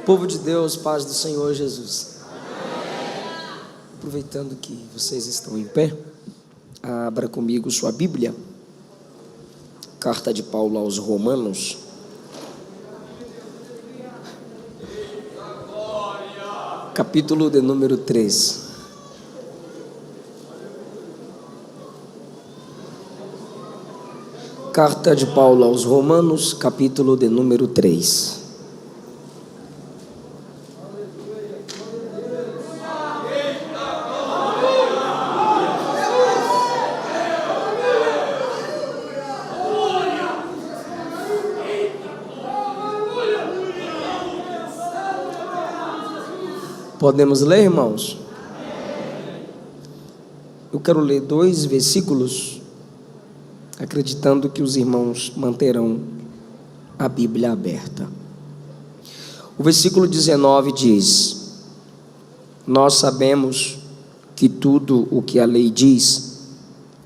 Povo de Deus, paz do Senhor Jesus. Aproveitando que vocês estão em pé, abra comigo sua Bíblia, carta de Paulo aos Romanos, capítulo de número 3. Carta de Paulo aos Romanos, capítulo de número 3. Podemos ler, irmãos? Eu quero ler 2 versículos, acreditando que os irmãos manterão a Bíblia aberta. O versículo 19 diz: nós sabemos que tudo o que a lei diz,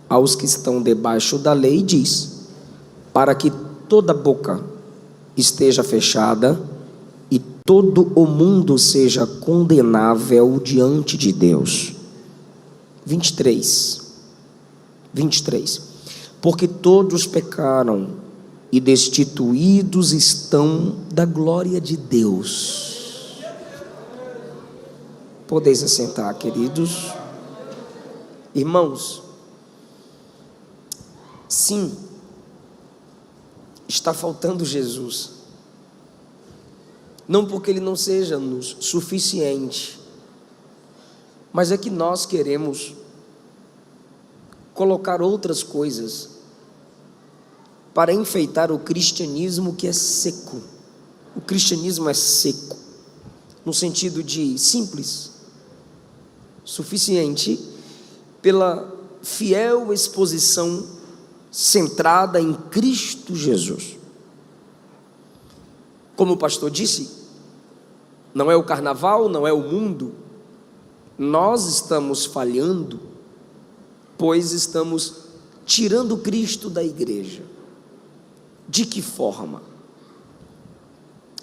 aos que estão debaixo da lei diz, para que toda boca esteja fechada e todo o mundo seja condenável diante de Deus. 23. Porque todos pecaram e destituídos estão da glória de Deus. Podeis assentar, queridos. Irmãos, sim, está faltando Jesus. Não porque Ele não seja nos suficiente, mas é que nós queremos colocar outras coisas para enfeitar o cristianismo que é seco. O cristianismo é seco, no sentido de simples, suficiente, pela fiel exposição centrada em Cristo Jesus. Como o pastor disse, não é o carnaval, não é o mundo. Nós estamos falhando, pois estamos tirando Cristo da igreja. De que forma?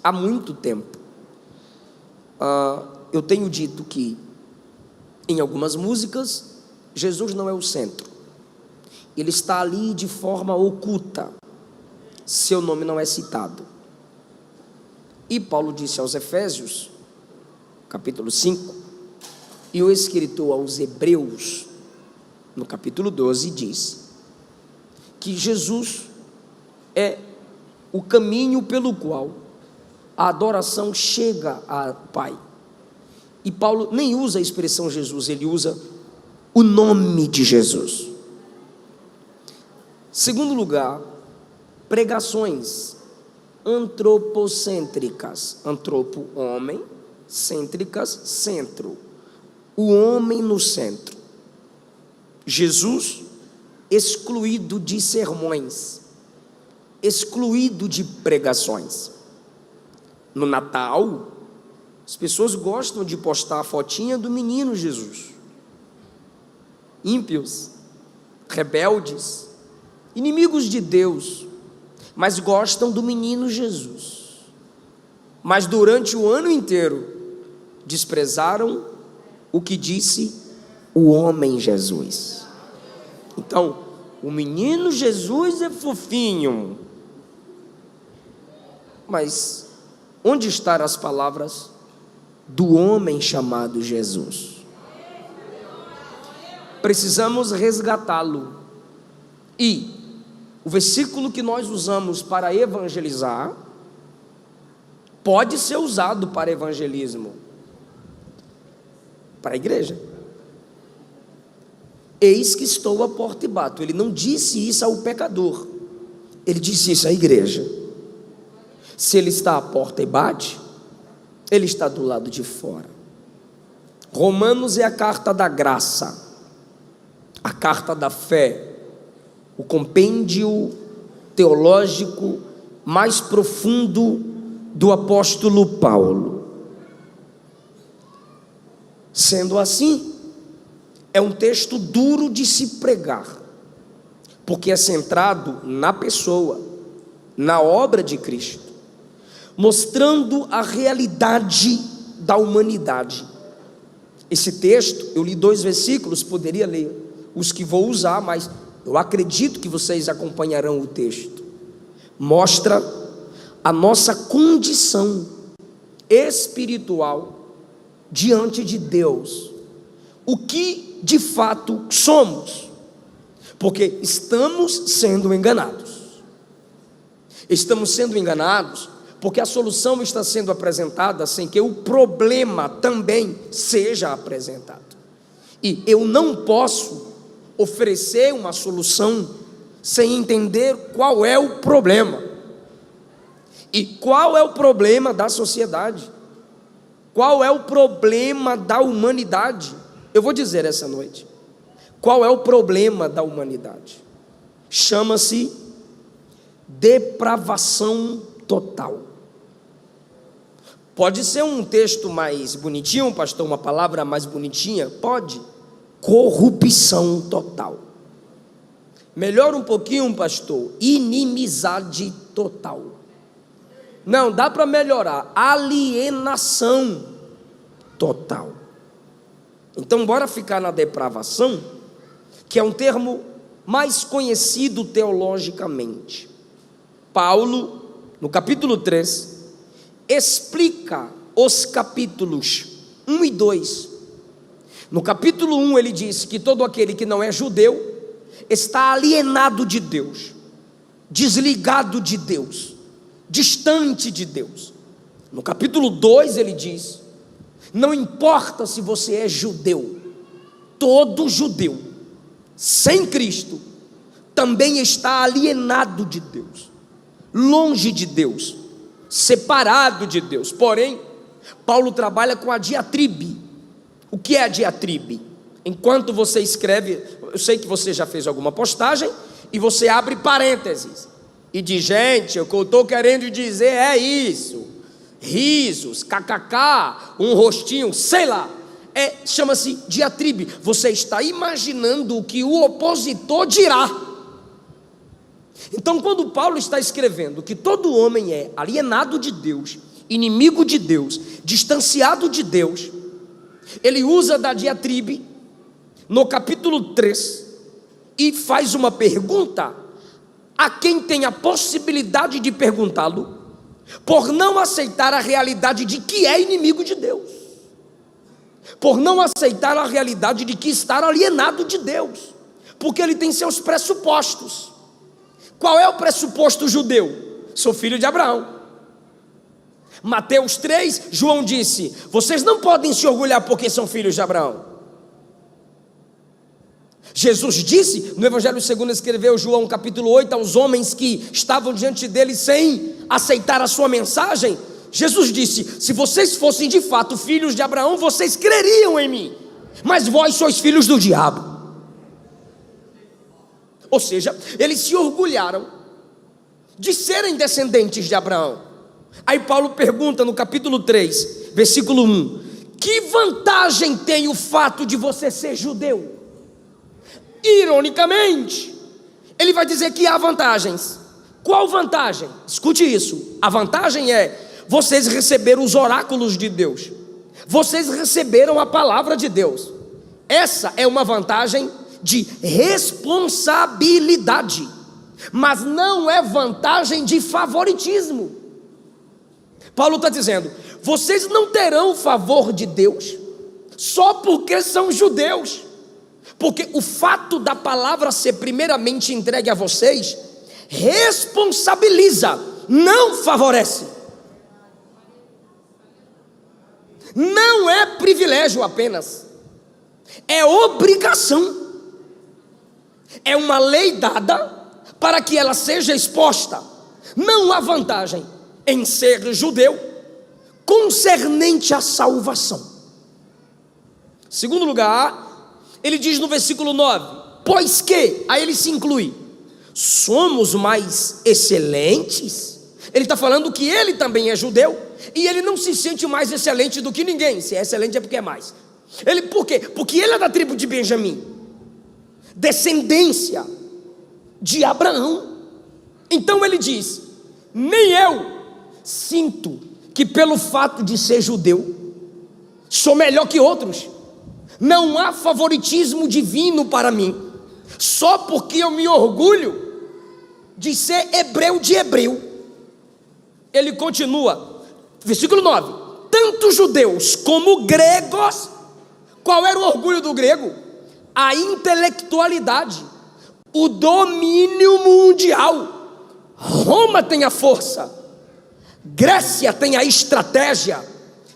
Há muito tempo, eu tenho dito que, em algumas músicas, Jesus não é o centro. Ele está ali de forma oculta. Seu nome não é citado. E Paulo disse aos Efésios, capítulo 5, e o escritor aos Hebreus, no capítulo 12, diz que Jesus é o caminho pelo qual a adoração chega ao Pai. E Paulo nem usa a expressão Jesus, ele usa o nome de Jesus. Segundo lugar, pregações antropocêntricas. Antropo, homem, cêntricas, centro. O homem no centro. Jesus excluído de sermões, excluído de pregações. No Natal, as pessoas gostam de postar a fotinha do menino Jesus. Ímpios, rebeldes, inimigos de Deus, mas gostam do menino Jesus. Mas durante o ano inteiro desprezaram o que disse o homem Jesus. Então, o menino Jesus é fofinho, mas onde estão as palavras do homem chamado Jesus? Precisamos resgatá-lo. E o versículo que nós usamos para evangelizar pode ser usado para evangelismo, para a igreja. Eis que estou à porta e bato. Ele não disse isso ao pecador, ele disse isso à igreja. Se ele está à porta e bate, ele está do lado de fora. Romanos é a carta da graça, a carta da fé, o compêndio teológico mais profundo do apóstolo Paulo. Sendo assim, é um texto duro de se pregar, porque é centrado na pessoa, na obra de Cristo. mostrando a realidade da humanidade. Esse texto, eu li 2 versículos, poderia ler os que vou usar, mas eu acredito que vocês acompanharão o texto. Mostra a nossa condição espiritual diante de Deus, o que de fato somos, porque estamos sendo enganados. Estamos sendo enganados porque a solução está sendo apresentada sem que o problema também seja apresentado. E eu não posso oferecer uma solução sem entender qual é o problema. E qual é o problema da sociedade? Qual é o problema da humanidade? Eu vou dizer essa noite. Qual é o problema da humanidade? Chama-se depravação total. Pode ser um texto mais bonitinho, pastor, uma palavra mais bonitinha? Pode. Corrupção total. Melhor um pouquinho, pastor, inimizade total. Não, dá para melhorar, alienação total. Então bora ficar na depravação, que é um termo mais conhecido teologicamente. Paulo, no capítulo 3, explica os capítulos 1 e 2. No capítulo 1 ele diz que todo aquele que não é judeu está alienado de Deus, desligado de Deus, distante de Deus. No capítulo 2 ele diz: não importa se você é judeu, todo judeu sem Cristo também está alienado de Deus, longe de Deus, separado de Deus. Porém, Paulo trabalha com a diatribe. O que é a diatribe? Enquanto você escreve, eu sei que você já fez alguma postagem, e você abre parênteses e diz: gente, o que eu estou querendo dizer é isso, risos, kkk, um rostinho, sei lá, chama-se diatribe. Você está imaginando o que o opositor dirá. Então, quando Paulo está escrevendo que todo homem é alienado de Deus, inimigo de Deus, distanciado de Deus, ele usa da diatribe no capítulo 3 e faz uma pergunta a quem tem a possibilidade de perguntá-lo, por não aceitar a realidade de que é inimigo de Deus, por não aceitar a realidade de que está alienado de Deus, porque ele tem seus pressupostos. Qual é o pressuposto judeu? Sou filho de Abraão. Mateus 3, João disse: vocês não podem se orgulhar porque são filhos de Abraão. Jesus disse no Evangelho segundo escreveu João capítulo 8 aos homens que estavam diante dele sem aceitar a sua mensagem. Jesus disse: se vocês fossem de fato filhos de Abraão, vocês creriam em mim, mas vós sois filhos do diabo. Ou seja, eles se orgulharam de serem descendentes de Abraão. Aí Paulo pergunta no capítulo 3, versículo 1: que vantagem tem o fato de você ser judeu? Ironicamente, ele vai dizer que há vantagens. Qual vantagem? Escute isso. A vantagem é: vocês receberam os oráculos de Deus, vocês receberam a palavra de Deus. Essa é uma vantagem de responsabilidade, mas não é vantagem de favoritismo. Paulo está dizendo: vocês não terão o favor de Deus só porque são judeus, porque o fato da palavra ser primeiramente entregue a vocês responsabiliza, não favorece. Não é privilégio apenas, é obrigação. É uma lei dada para que ela seja exposta. Não há vantagem em ser judeu concernente à salvação. Segundo lugar, ele diz no versículo 9: pois que, aí ele se inclui, somos mais excelentes. Ele está falando que ele também é judeu e ele não se sente mais excelente do que ninguém. Se é excelente é porque é mais. Por quê? Porque ele é da tribo de Benjamim, descendência de Abraão. Então ele diz: nem eu, sinto que pelo fato de ser judeu, sou melhor que outros. Não há favoritismo divino para mim, só porque eu me orgulho de ser hebreu de hebreu. Ele continua, versículo 9: tanto judeus como gregos. Qual era o orgulho do grego? A intelectualidade, o domínio mundial. Roma tem a força, Grécia tem a estratégia,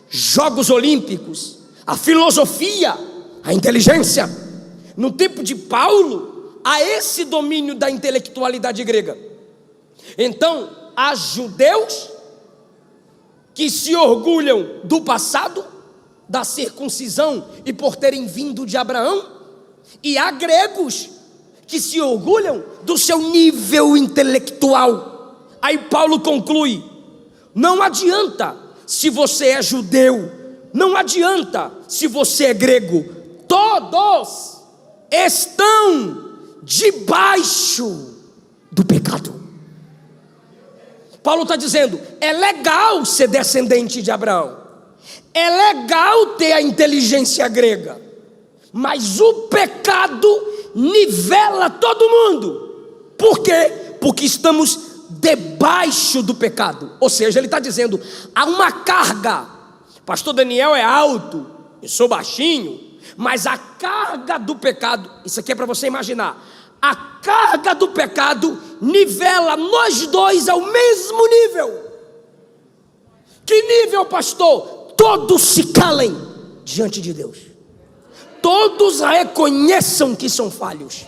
Jogos Olímpicos, a filosofia, a inteligência. No tempo de Paulo, há esse domínio da intelectualidade grega. Então, há judeus que se orgulham do passado, da circuncisão e por terem vindo de Abraão, e há gregos que se orgulham do seu nível intelectual. Aí Paulo conclui: não adianta se você é judeu, não adianta se você é grego, todos estão debaixo do pecado. Paulo está dizendo: é legal ser descendente de Abraão, é legal ter a inteligência grega, mas o pecado nivela todo mundo. Por quê? Porque estamos debaixo do pecado. Ou seja, ele está dizendo, há uma carga. Pastor Daniel é alto, eu sou baixinho, mas a carga do pecado, isso aqui é para você imaginar, a carga do pecado nivela nós dois ao mesmo nível. Que nível, pastor? Todos se calem diante de Deus, todos reconheçam que são falhos,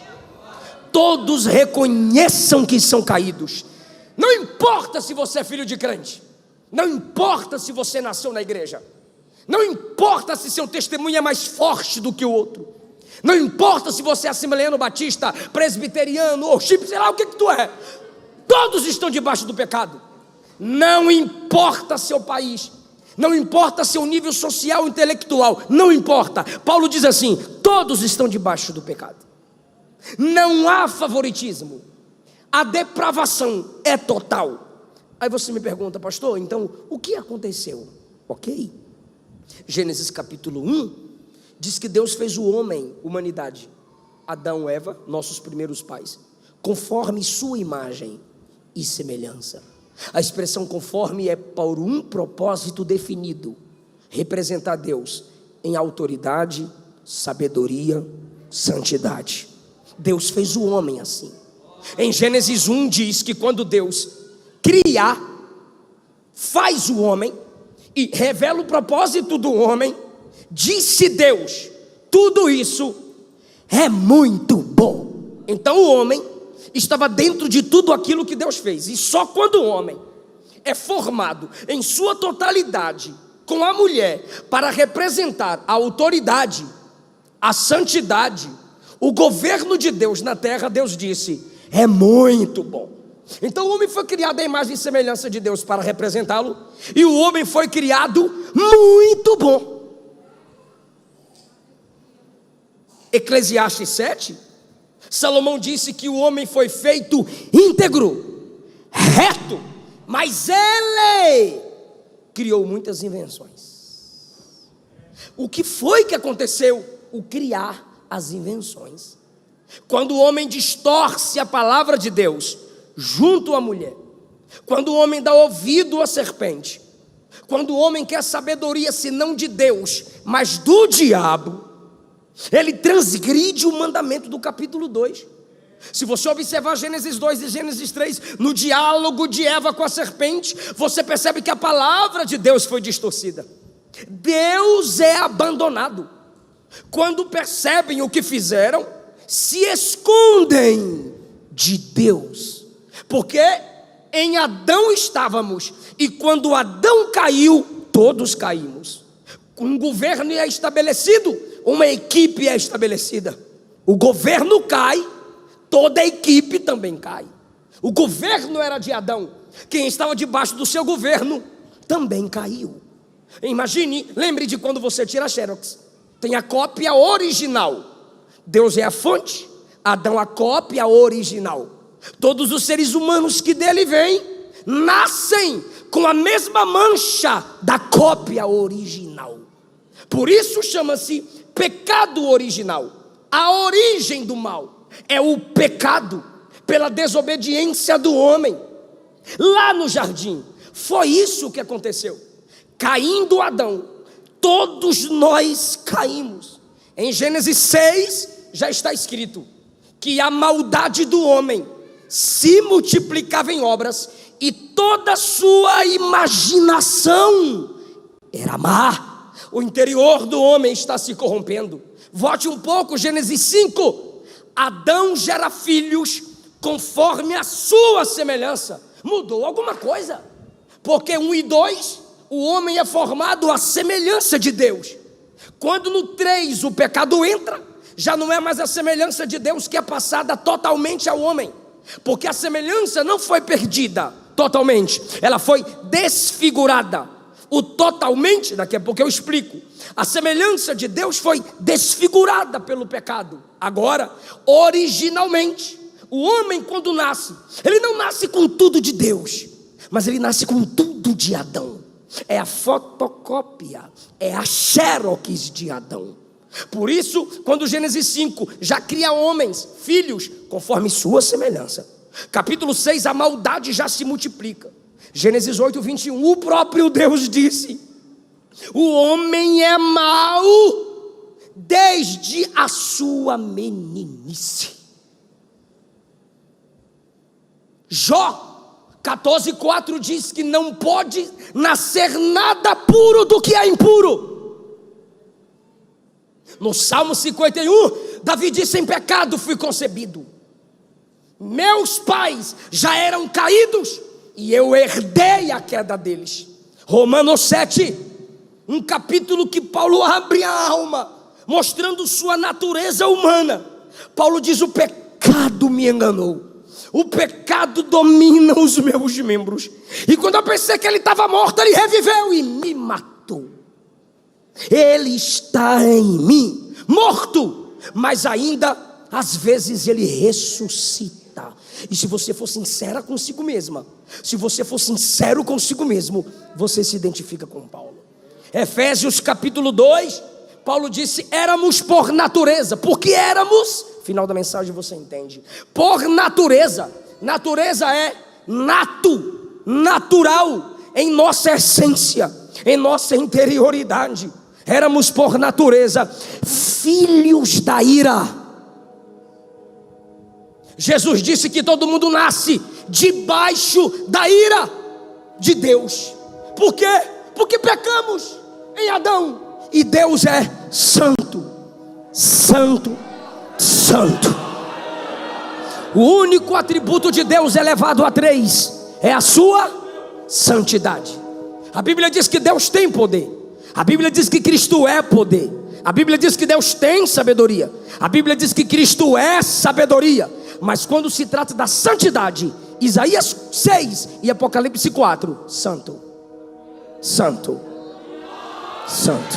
todos reconheçam que são caídos. Não importa se você é filho de crente, não importa se você nasceu na igreja, não importa se seu testemunho é mais forte do que o outro, não importa se você é assembleano, batista, presbiteriano, ou chip, sei lá o que tu é, todos estão debaixo do pecado. Não importa seu país, não importa seu nível social, intelectual, não importa. Paulo diz assim: todos estão debaixo do pecado. Não há favoritismo, a depravação é total. Aí você me pergunta: pastor, então o que aconteceu? Ok, Gênesis capítulo 1 diz que Deus fez o homem, humanidade, Adão e Eva, nossos primeiros pais, conforme sua imagem e semelhança. A expressão conforme é por um propósito definido: representar Deus em autoridade, sabedoria, santidade. Deus fez o homem assim. Em Gênesis 1 diz que quando Deus cria, faz o homem e revela o propósito do homem, disse Deus: tudo isso é muito bom. Então o homem estava dentro de tudo aquilo que Deus fez. E só quando o homem é formado em sua totalidade com a mulher para representar a autoridade, a santidade, o governo de Deus na terra, Deus disse: é muito bom. Então o homem foi criado à imagem e semelhança de Deus para representá-lo, e o homem foi criado muito bom. Eclesiastes 7, Salomão disse que o homem foi feito íntegro, reto, mas ele criou muitas invenções. O que foi que aconteceu? O criar as invenções. Quando o homem distorce a palavra de Deus junto à mulher, quando o homem dá ouvido à serpente, quando o homem quer sabedoria senão de Deus, mas do diabo, ele transgride o mandamento do capítulo 2. Se você observar Gênesis 2 e Gênesis 3, no diálogo de Eva com a serpente, você percebe que a palavra de Deus foi distorcida. Deus é abandonado. Quando percebem o que fizeram, se escondem de Deus, porque em Adão estávamos, e quando Adão caiu, todos caímos. Um governo é estabelecido, uma equipe é estabelecida. O governo cai, toda a equipe também cai. O governo era de Adão, quem estava debaixo do seu governo também caiu. Imagine, lembre de quando você tira a Xerox, tem a cópia original. Deus é a fonte, Adão a cópia original. Todos os seres humanos que dele vêm, nascem com a mesma mancha da cópia original. Por isso chama-se pecado original. A origem do mal é o pecado pela desobediência do homem. Lá no jardim, foi isso que aconteceu. Caindo Adão, todos nós caímos. Em Gênesis 6 já está escrito que a maldade do homem se multiplicava em obras e toda sua imaginação era má. O interior do homem está se corrompendo. Volte um pouco, Gênesis 5. Adão gera filhos conforme a sua semelhança. Mudou alguma coisa, porque 1 e 2, o homem é formado à semelhança de Deus. Quando no 3 o pecado entra, já não é mais a semelhança de Deus que é passada totalmente ao homem, porque a semelhança não foi perdida totalmente, ela foi desfigurada. O totalmente, daqui a pouco eu explico. A semelhança de Deus foi desfigurada pelo pecado. Agora, originalmente, o homem quando nasce, ele não nasce com tudo de Deus, mas ele nasce com tudo de Adão. É a fotocópia, é a xerox de Adão. Por isso, quando Gênesis 5 já cria homens, filhos, conforme sua semelhança. Capítulo 6, a maldade já se multiplica. Gênesis 8, 21, o próprio Deus disse: o homem é mau desde a sua meninice. Jó 14:4 diz que não pode nascer nada puro do que é impuro. No Salmo 51, Davi disse: em pecado fui concebido. Meus pais já eram caídos e eu herdei a queda deles. Romanos 7, um capítulo que Paulo abre a alma, mostrando sua natureza humana. Paulo diz: o pecado me enganou, o pecado domina os meus membros, e quando eu pensei que ele estava morto, ele reviveu e me matou. Ele está em mim, morto, mas ainda às vezes ele ressuscita. E se você for sincera consigo mesma, se você for sincero consigo mesmo, você se identifica com Paulo. Efésios capítulo 2, Paulo disse: éramos por natureza, porque éramos, final da mensagem você entende, por natureza. Natureza é natural, em nossa essência, em nossa interioridade. Éramos por natureza filhos da ira. Jesus disse que todo mundo nasce debaixo da ira de Deus. Por quê? Porque pecamos em Adão, e Deus é santo, santo, santo. O único atributo de Deus elevado a 3 é a sua santidade. A Bíblia diz que Deus tem poder, a Bíblia diz que Cristo é poder, a Bíblia diz que Deus tem sabedoria, a Bíblia diz que Cristo é sabedoria. Mas quando se trata da santidade, Isaías 6 e Apocalipse 4, santo, santo, santo.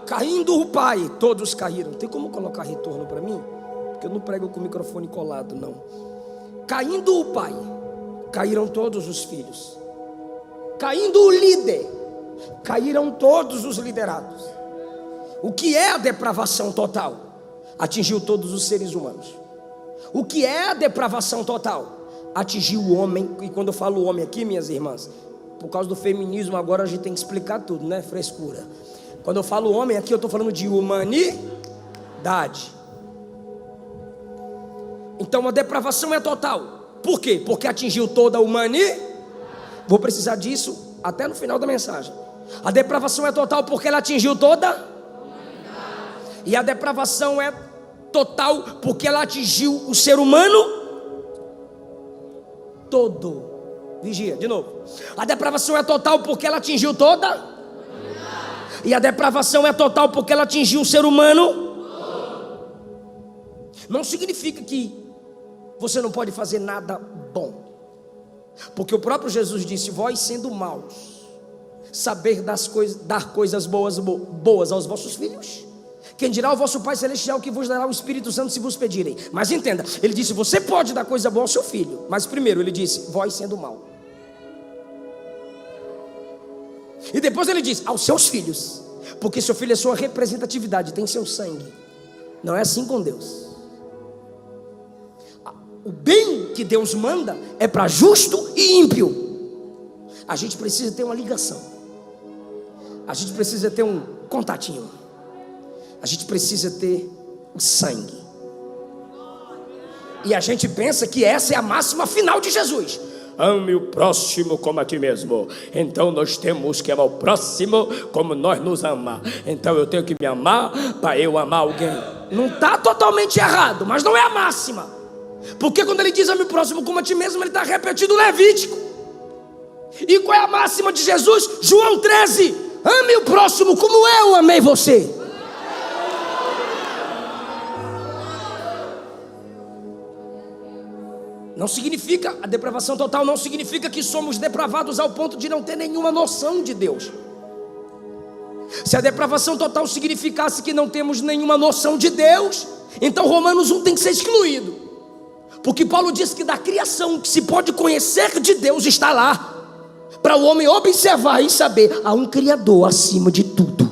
Caindo o pai, todos caíram. Tem como colocar retorno para mim? Porque eu não prego com o microfone colado, não. Caindo o pai, caíram todos os filhos. Caindo o líder, caíram todos os liderados. O que é a depravação total? Atingiu todos os seres humanos. O que é a depravação total? Atingiu o homem. E quando eu falo homem aqui, minhas irmãs, por causa do feminismo agora a gente tem que explicar tudo, né? Frescura. Quando eu falo homem aqui, eu estou falando de humanidade. Então a depravação é total. Por quê? Porque atingiu toda a humanidade. Vou precisar disso até no final da mensagem. A depravação é total porque ela atingiu toda. E a depravação é total porque ela atingiu o ser humano todo. Vigia, de novo. A depravação é total porque ela atingiu toda. E a depravação é total porque ela atingiu o ser humano. Não significa que você não pode fazer nada bom, porque o próprio Jesus disse: vós sendo maus, saber dar coisas boas aos vossos filhos. Quem dirá ao vosso Pai Celestial que vos dará o Espírito Santo se vos pedirem? Mas entenda, ele disse, você pode dar coisa boa ao seu filho. Mas primeiro ele disse, vós sendo mal. E depois ele diz, aos seus filhos. Porque seu filho é sua representatividade, tem seu sangue. Não é assim com Deus. O bem que Deus manda é para justo e ímpio. A gente precisa ter uma ligação. A gente precisa ter um contatinho. A gente precisa ter o sangue. E a gente pensa que essa é a máxima final de Jesus. Ame o próximo como a ti mesmo. Então nós temos que amar o próximo como nós nos amamos. Então eu tenho que me amar para eu amar alguém. Não está totalmente errado, mas não é a máxima. Porque quando ele diz ame o próximo como a ti mesmo, ele está repetindo o Levítico. E qual é a máxima de Jesus? João 13. Ame o próximo como eu amei você. Não significa, a depravação total não significa que somos depravados ao ponto de não ter nenhuma noção de Deus. Se a depravação total significasse que não temos nenhuma noção de Deus, então Romanos 1 tem que ser excluído. Porque Paulo diz que da criação que se pode conhecer de Deus está lá, para o homem observar e saber, há um Criador acima de tudo.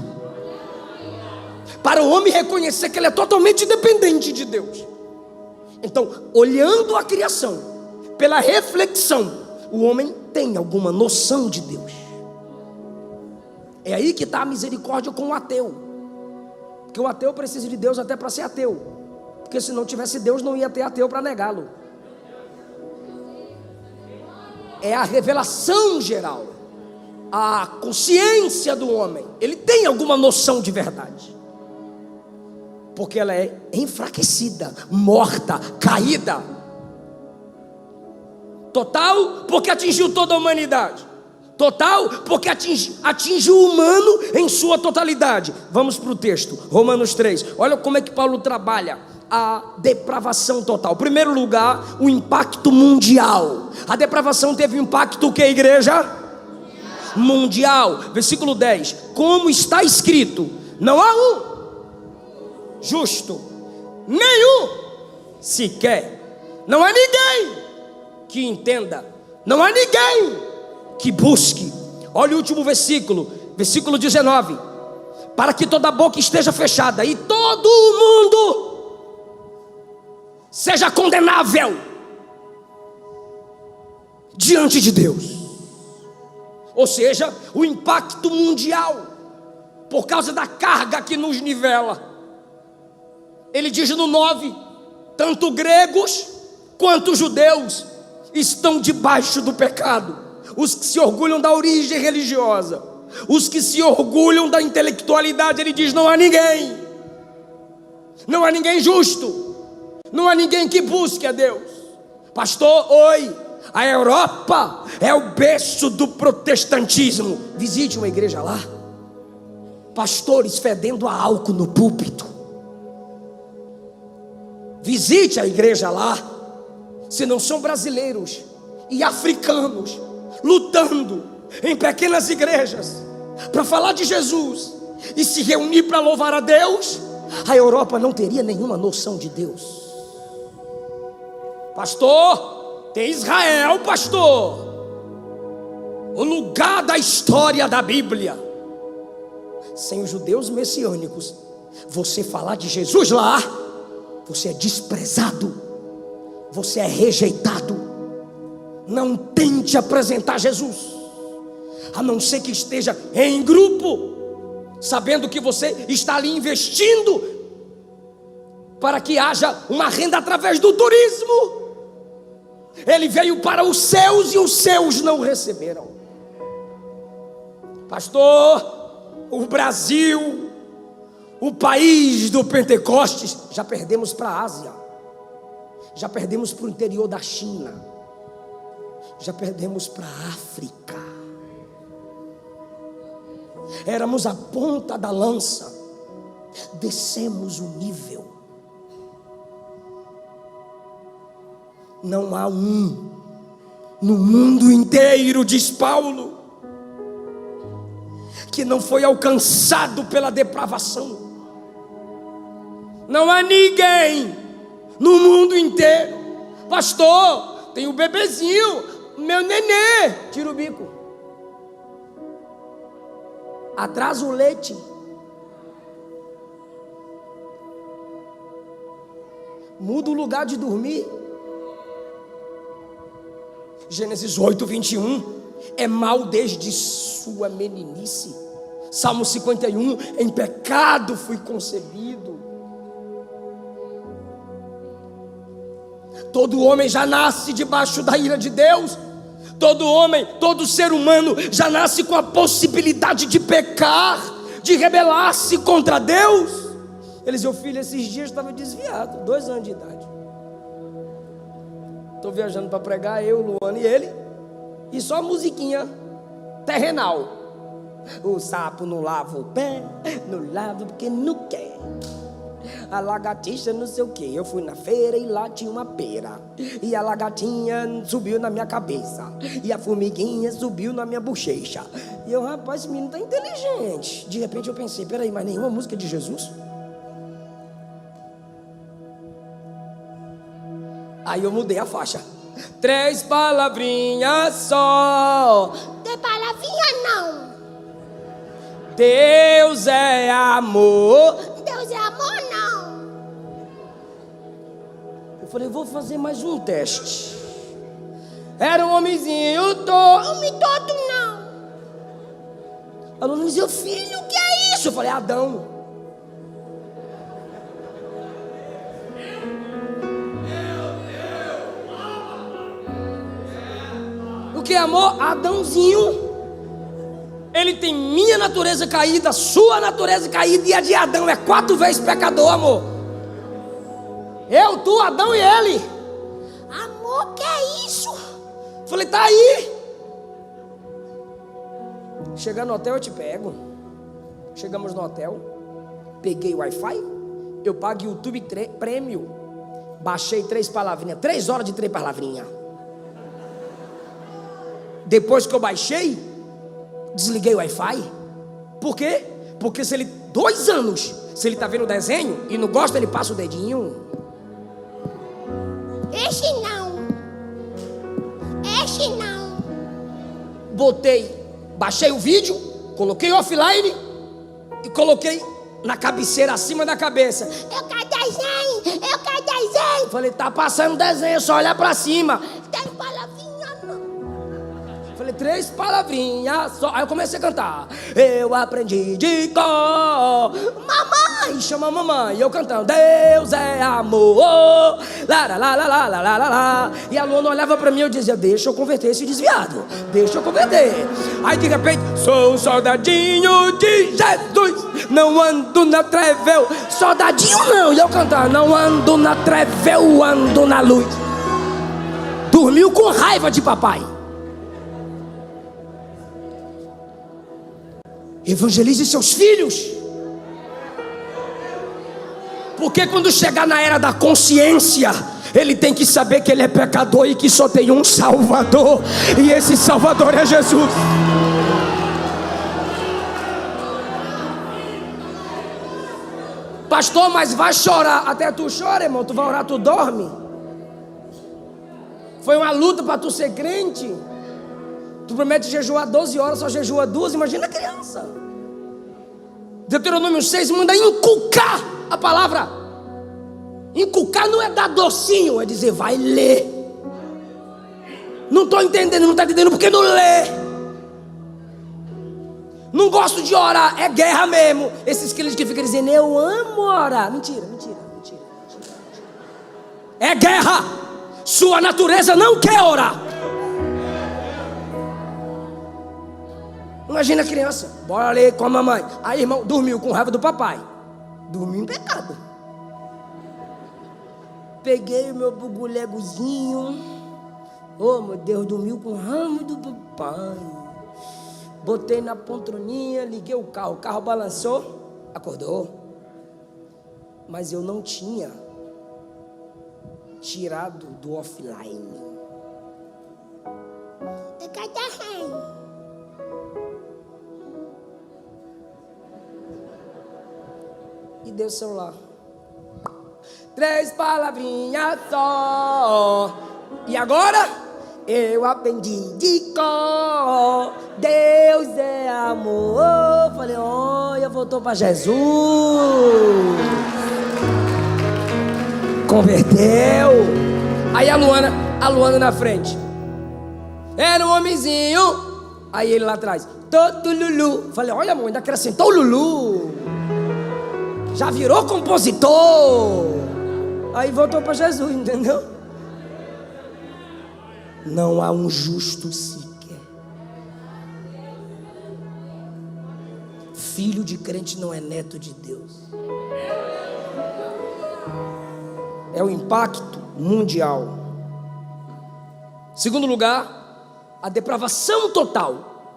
Para o homem reconhecer que ele é totalmente dependente de Deus. Então, olhando a criação, pela reflexão, o homem tem alguma noção de Deus. É aí que está a misericórdia com o ateu. Porque o ateu precisa de Deus até para ser ateu. Porque se não tivesse Deus, não ia ter ateu para negá-lo. É a revelação geral, a consciência do homem. Ele tem alguma noção de verdade. Porque ela é enfraquecida, morta, caída. Total, porque atingiu toda a humanidade. Total, porque atinge o humano em sua totalidade. Vamos para o texto, Romanos 3. Olha como é que Paulo trabalha a depravação total. Em primeiro lugar, o impacto mundial. A depravação teve um impacto o que, igreja? Mundial. Versículo 10. Como está escrito, não há um justo, nenhum sequer. Não há ninguém que entenda. Não há ninguém que busque. Olha o último versículo, versículo 19. Para que toda boca esteja fechada e todo mundo seja condenável diante de Deus. Ou seja, o impacto mundial, por causa da carga que nos nivela. Ele diz no 9, tanto gregos quanto judeus estão debaixo do pecado. Os que se orgulham da origem religiosa, os que se orgulham da intelectualidade. Ele diz, não há ninguém. Não há ninguém justo. Não há ninguém que busque a Deus. Pastor, oi, a Europa é o berço do protestantismo. Visite uma igreja lá. Pastores fedendo a álcool no púlpito. Visite a igreja lá. Se não são brasileiros e africanos lutando em pequenas igrejas para falar de Jesus e se reunir para louvar a Deus, a Europa não teria nenhuma noção de Deus. Pastor, tem Israel, pastor, o lugar da história da Bíblia. Sem os judeus messiânicos, você falar de Jesus lá, você é desprezado, você é rejeitado. Não tente apresentar Jesus, a não ser que esteja em grupo, sabendo que você está ali investindo para que haja uma renda através do turismo. Ele veio para os seus e os seus não o receberam. Pastor, o Brasil, o país do Pentecostes, já perdemos para a Ásia, já perdemos para o interior da China, já perdemos para a África. Éramos a ponta da lança, descemos o nível. Não há um no mundo inteiro, diz Paulo, que não foi alcançado pela depravação. Não há ninguém no mundo inteiro. Pastor, tem o bebezinho, meu nenê. Tira o bico. Atrasa o leite. Muda o lugar de dormir. Gênesis 8, 21. É mau desde sua meninice. Salmo 51. Em pecado fui concebido. Todo homem já nasce debaixo da ira de Deus. Todo homem, todo ser humano já nasce com a possibilidade de pecar, de rebelar-se contra Deus. Eliseu filho, esses dias estava desviado, 2 anos de idade. Estou viajando para pregar, eu, Luana e ele, e só a musiquinha terrenal. O sapo não lava o pé, não lava porque não quer. A lagartixa não sei o que. Eu fui na feira e lá tinha uma pera. E a lagartinha subiu na minha cabeça. E a formiguinha subiu na minha bochecha. E eu, rapaz, esse menino tá inteligente. De repente eu pensei, peraí, mas nenhuma música de Jesus? Aí eu mudei a faixa. 3 palavrinhas só. 3 palavrinhas não. Deus é amor. Deus é amor não. Eu falei, vou fazer mais um teste. Era um homenzinho todo. Homem todo não. A Luana dizia, filho, o que é isso? Eu falei, Adão. O que é amor? Adãozinho. Ele tem minha natureza caída, sua natureza caída, e a de Adão é 4 vezes pecador, amor. Eu, tu, Adão e ele. Amor, que é isso? Falei, tá aí. Chegar no hotel eu te pego. Chegamos no hotel, peguei o Wi-Fi, eu pago YouTube Premium. Baixei 3 palavrinhas, 3 horas de 3 palavrinhas. Depois que eu baixei, desliguei o Wi-Fi. Por quê? Porque se ele, 2 anos, se ele tá vendo o desenho e não gosta, ele passa o dedinho. Este não. Este não. Baixei o vídeo, coloquei offline e coloquei na cabeceira, acima da cabeça. Eu quero desenho, eu quero desenho. Falei, tá passando desenho, só olhar pra cima. 3 palavrinhas não. Falei, 3 palavrinhas só. Aí eu comecei a cantar. Eu aprendi de cor. Mamãe, chama a mamãe. E eu cantando, Deus é amor. Lá, lá, lá, lá, lá, lá, lá, lá. E a Luana olhava pra mim e eu dizia, deixa eu converter esse desviado. Deixa eu converter. Aí de repente, sou um soldadinho de Jesus. Não ando na treva, eu. Soldadinho não. E eu cantando, não ando na treva, eu ando na luz. Dormiu com raiva de papai. Evangelize seus filhos. Porque quando chegar na era da consciência, ele tem que saber que ele é pecador e que só tem um Salvador. E esse Salvador é Jesus. Pastor, mas vai chorar. Até tu chora, irmão. Tu vai orar, tu dorme. Foi uma luta para tu ser crente. Tu promete jejuar 12 horas, só jejua 2. Imagina a criança. Deuteronômio 6 manda inculcar a palavra. Inculcar não é dar docinho, é dizer vai ler. Não estou entendendo, não está entendendo porque não lê. Não gosto de orar, é guerra mesmo. Esses crentes que ficam dizendo eu amo orar. Mentira. É guerra. Sua natureza não quer orar. Imagina a criança, bora ler com a mamãe. Aí irmão, dormiu com raiva do papai. Dormiu em pecado. Peguei o meu bugulegozinho. Oh meu Deus, dormiu com raiva do papai. Botei na poltroninha, liguei o carro balançou, acordou. Mas eu não tinha tirado do offline. Eu quero desenho. E deu o celular. 3 palavrinhas só. E agora? Eu aprendi de cor. Deus é amor. Falei, olha, voltou para Jesus. Converteu. Aí a Luana na frente. Era um homenzinho. Aí ele lá atrás. Todo Lulu. Falei, olha amor, ainda acrescentou o Lulu. Já virou compositor. Aí voltou para Jesus, entendeu? Não há um justo sequer. Filho de crente não é neto de Deus. É o impacto mundial. Segundo lugar, a depravação total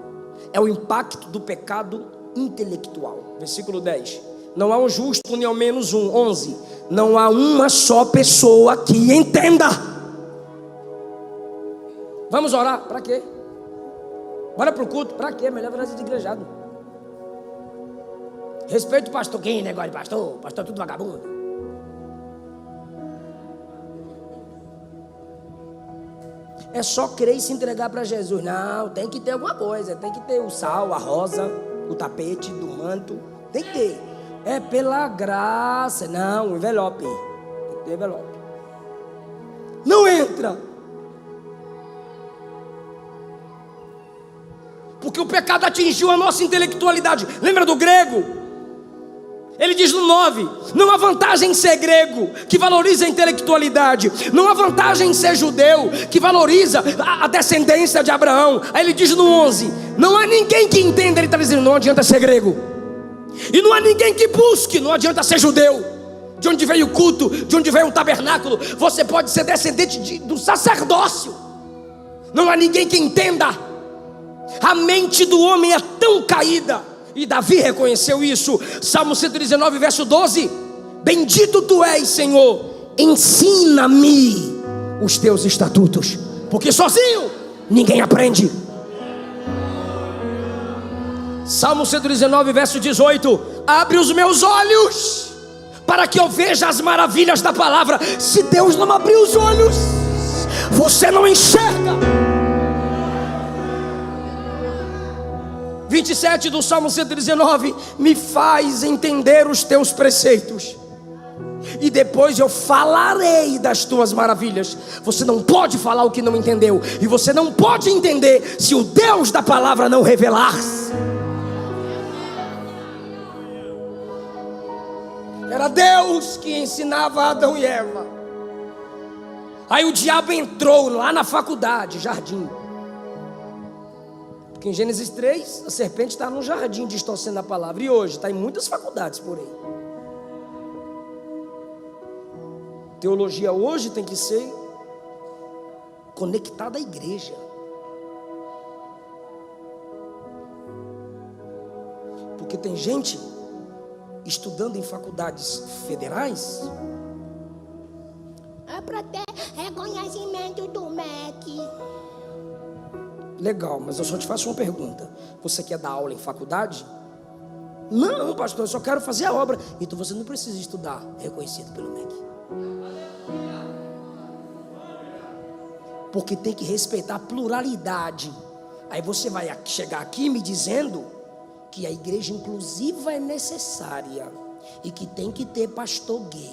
é o impacto do pecado intelectual. Versículo 10. Não há um justo nem ao menos um. 11. Não há uma só pessoa que entenda. Vamos orar? Para quê? Bora pro culto? Para quê? Melhor virar de igrejado. Respeito o pastor. Quem negócio de pastor? Pastor tudo vagabundo. É só crer e se entregar para Jesus. Não, tem que ter alguma coisa. Tem que ter o sal, a rosa, o tapete do manto. Tem que ter. É pela graça. Não, o envelope. Tem que ter envelope. Não entra. Porque o pecado atingiu a nossa intelectualidade. Lembra do grego? Ele diz no 9, não há vantagem em ser grego, que valoriza a intelectualidade. Não há vantagem em ser judeu, que valoriza a descendência de Abraão. Aí ele diz no 11, não há ninguém que entenda. Ele está dizendo, não adianta ser grego. E não há ninguém que busque, não adianta ser judeu. De onde veio o culto, de onde veio o tabernáculo. Você pode ser descendente do sacerdócio. Não há ninguém que entenda. A mente do homem é tão caída. E Davi reconheceu isso. Salmo 119, verso 12. Bendito tu és, Senhor, ensina-me os teus estatutos, porque sozinho ninguém aprende. Salmo 119, verso 18. Abre os meus olhos para que eu veja as maravilhas da palavra. Se Deus não abrir os olhos, você não enxerga. 27 do Salmo 119, me faz entender os teus preceitos, e depois eu falarei das tuas maravilhas. Você não pode falar o que não entendeu, e você não pode entender se o Deus da palavra não revelar-se. Era Deus que ensinava Adão e Eva. Aí o diabo entrou lá na faculdade, jardim. Porque em Gênesis 3, a serpente está no jardim distorcendo a palavra. E hoje está em muitas faculdades por aí. Teologia hoje tem que ser conectada à igreja. Porque tem gente estudando em faculdades federais. É para ter reconhecimento do MEC. Legal, mas eu só te faço uma pergunta. Você quer dar aula em faculdade? Não, pastor, eu só quero fazer a obra. Então você não precisa estudar reconhecido pelo MEC. Porque tem que respeitar a pluralidade. Aí você vai chegar aqui me dizendo que a igreja inclusiva é necessária e que tem que ter pastor gay.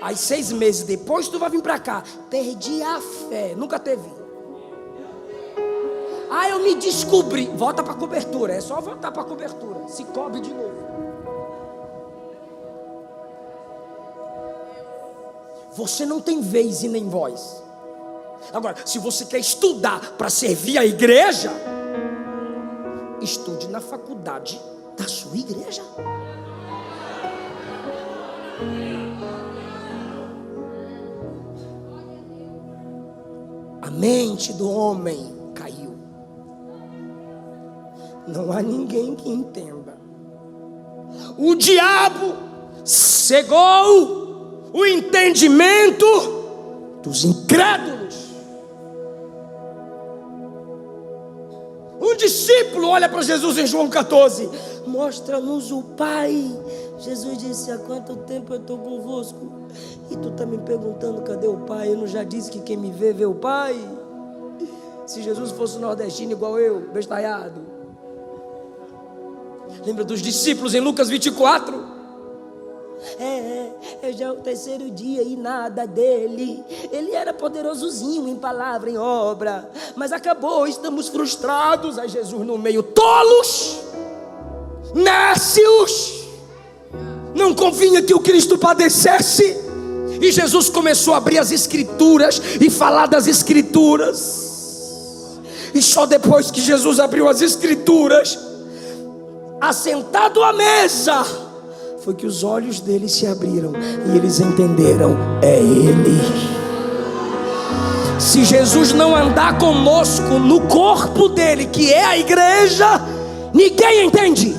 Aí 6 meses depois tu vai vir pra cá. Perdi a fé, nunca teve. Ah, eu me descobri. Volta para a cobertura. É só voltar para a cobertura. Se cobre de novo. Você não tem vez e nem voz. Agora, se você quer estudar para servir a igreja, estude na faculdade da sua igreja. A mente do homem caiu. Não há ninguém que entenda. O diabo cegou o entendimento dos incrédulos. Um discípulo olha para Jesus em João 14: mostra-nos o Pai. Jesus disse: há quanto tempo eu estou convosco e tu está me perguntando cadê o Pai? Eu não já disse que quem me vê, vê o Pai? Se Jesus fosse nordestino igual eu, bestalhado. Lembra dos discípulos em Lucas 24? Já é o terceiro dia e nada dele. Ele era poderosozinho em palavra, em obra, mas acabou, estamos frustrados. Aí Jesus no meio: tolos, nécios, não convinha que o Cristo padecesse. E Jesus começou a abrir as escrituras e falar das escrituras. E só depois que Jesus abriu as escrituras, assentado à mesa, foi que os olhos deles se abriram e eles entenderam: é Ele. Se Jesus não andar conosco no corpo dele, que é a igreja, ninguém entende.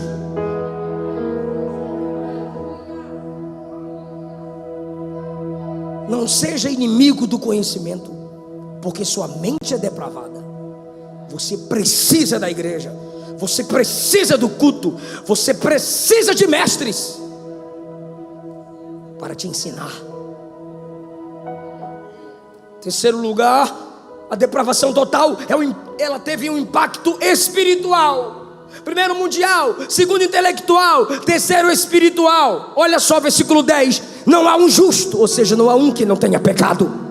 Não seja inimigo do conhecimento, porque sua mente é depravada. Você precisa da igreja, você precisa do culto, você precisa de mestres para te ensinar. Terceiro lugar, a depravação total, ela teve um impacto espiritual. Primeiro mundial, segundo intelectual, terceiro espiritual. Olha só versículo 10: não há um justo, ou seja, não há um que não tenha pecado.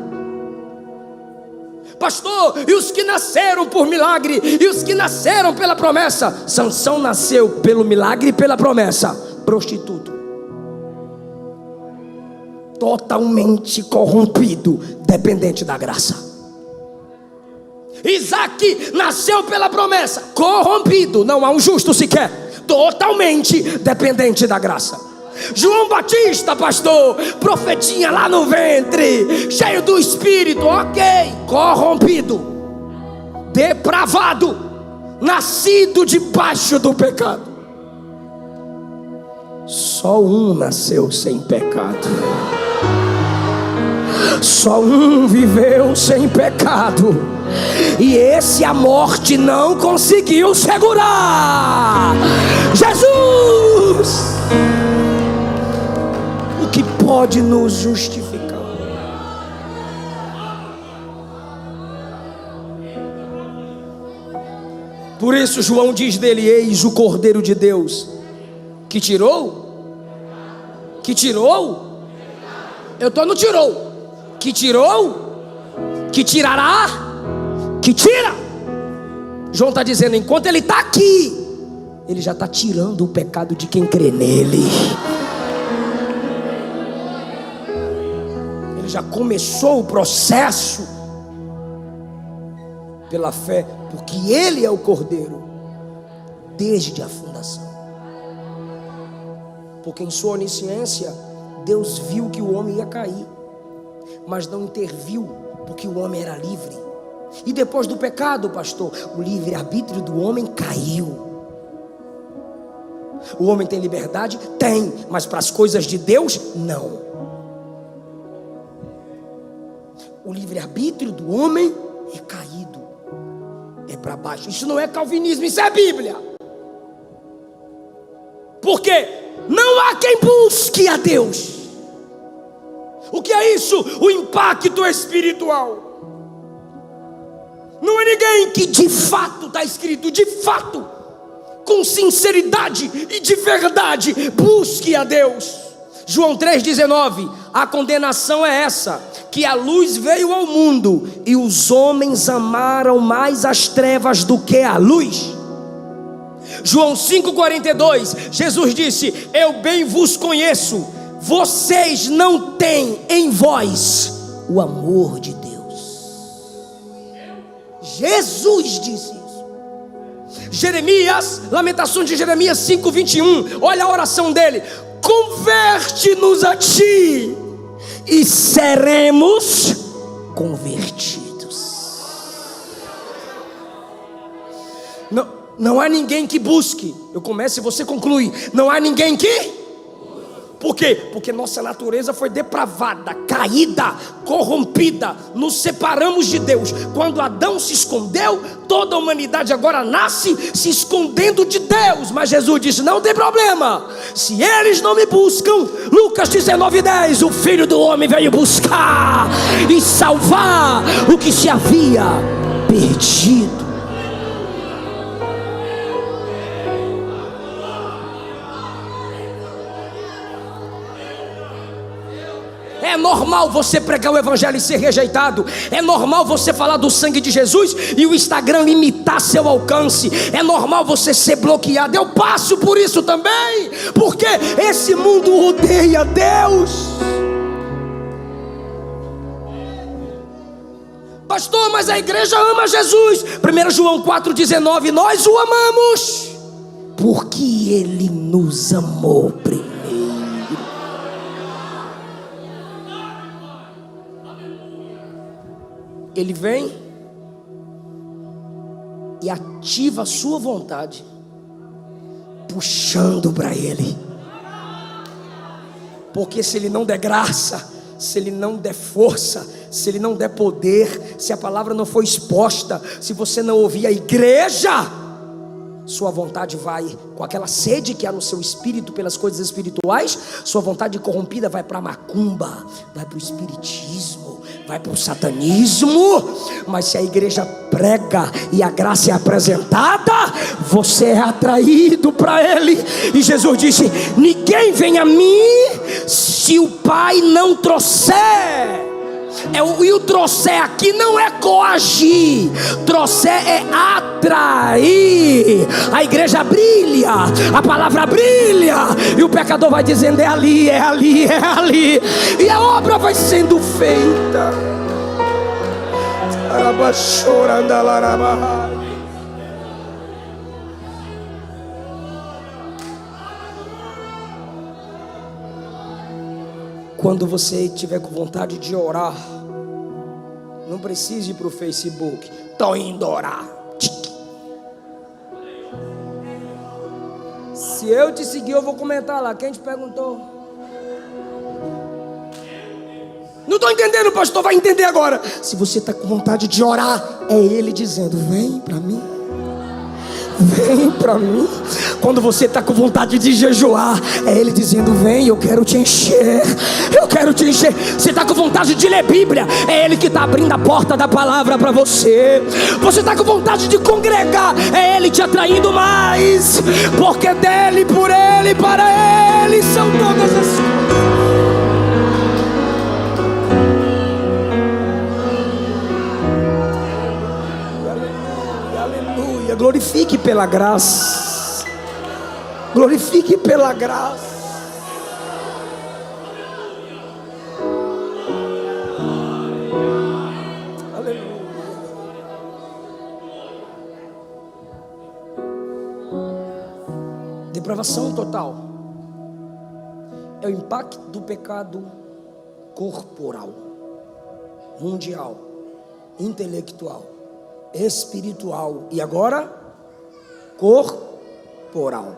Pastor, e os que nasceram por milagre, e os que nasceram pela promessa? Sansão nasceu pelo milagre e pela promessa. Prostituto, totalmente corrompido, dependente da graça. Isaac nasceu pela promessa, corrompido, não há um justo sequer, totalmente dependente da graça. João Batista, pastor, profetinha lá no ventre, cheio do Espírito, ok, corrompido, depravado, nascido debaixo do pecado. Só um nasceu sem pecado. Só um viveu sem pecado, e esse a morte não conseguiu segurar. Jesus, o que pode nos justificar? Por isso João diz dele: eis o Cordeiro de Deus, que tirou, eu estou no tirou, que tirou, que tirará, que tira. João está dizendo: enquanto ele está aqui, ele já está tirando o pecado de quem crê nele. Ele já começou o processo pela fé, porque ele é o Cordeiro desde a fundação. Porque em sua onisciência Deus viu que o homem ia cair, mas não interviu, porque o homem era livre. E depois do pecado, pastor, o livre-arbítrio do homem caiu. O homem tem liberdade? Tem, mas para as coisas de Deus, não. O livre-arbítrio do homem é caído, é para baixo. Isso não é calvinismo, isso é Bíblia. Porque não há quem busque a Deus. O que é isso? O impacto espiritual. Não é ninguém que de fato, está escrito, de fato, com sinceridade e de verdade, busque a Deus. João 3,19: a condenação é essa, que a luz veio ao mundo, e os homens amaram mais as trevas do que a luz. João 5,42, Jesus disse: eu bem vos conheço, vocês não têm em vós o amor de Deus. Jesus disse isso. Jeremias, Lamentações de Jeremias 5,21, olha a oração dele: converte-nos a ti e seremos convertidos. Não há ninguém que busque. Eu começo e você conclui. Não há ninguém que, porque quê? Porque nossa natureza foi depravada, caída, corrompida. Nos separamos de Deus. Quando Adão se escondeu, toda a humanidade agora nasce se escondendo de Deus. Mas Jesus disse: não tem problema, se eles não me buscam. Lucas 19:10, o Filho do Homem veio buscar e salvar o que se havia perdido. É normal você pregar o evangelho e ser rejeitado. É normal você falar do sangue de Jesus e o Instagram limitar seu alcance. É normal você ser bloqueado. Eu passo por isso também, porque esse mundo odeia Deus. Pastor, mas a igreja ama Jesus. 1 João 4,19, nós o amamos porque Ele nos amou primeiro. Ele vem e ativa a sua vontade, puxando para Ele. Porque se Ele não der graça, se Ele não der força, se Ele não der poder, se a palavra não for exposta, se você não ouvir a igreja, sua vontade vai, com aquela sede que há no seu espírito pelas coisas espirituais, sua vontade corrompida vai para a macumba, vai para o espiritismo, vai para o satanismo. Mas se a igreja prega e a graça é apresentada, você é atraído para Ele. E Jesus disse: ninguém vem a mim se o Pai não trouxer. E o trouxer aqui não é coagir, trouxer é atrair. A igreja brilha, a palavra brilha, e o pecador vai dizendo: é ali, é ali, é ali, e a obra vai sendo feita. Quando você tiver com vontade de orar, não precise ir para o Facebook. Estou indo orar. Se eu te seguir, eu vou comentar lá. Quem te perguntou? Não estou entendendo, pastor. Vai entender agora. Se você está com vontade de orar, é Ele dizendo: vem para mim. Vem para mim. Quando você está com vontade de jejuar, é Ele dizendo: vem, eu quero te encher. Eu quero te encher. Você está com vontade de ler Bíblia, é Ele que está abrindo a porta da palavra para você. Você está com vontade de congregar, é Ele te atraindo mais. Porque dele, por Ele, para Ele são todas as coisas. Glorifique pela graça. Glorifique pela graça. Aleluia. Depravação total é o impacto do pecado corporal, mundial, intelectual, espiritual e agora corporal.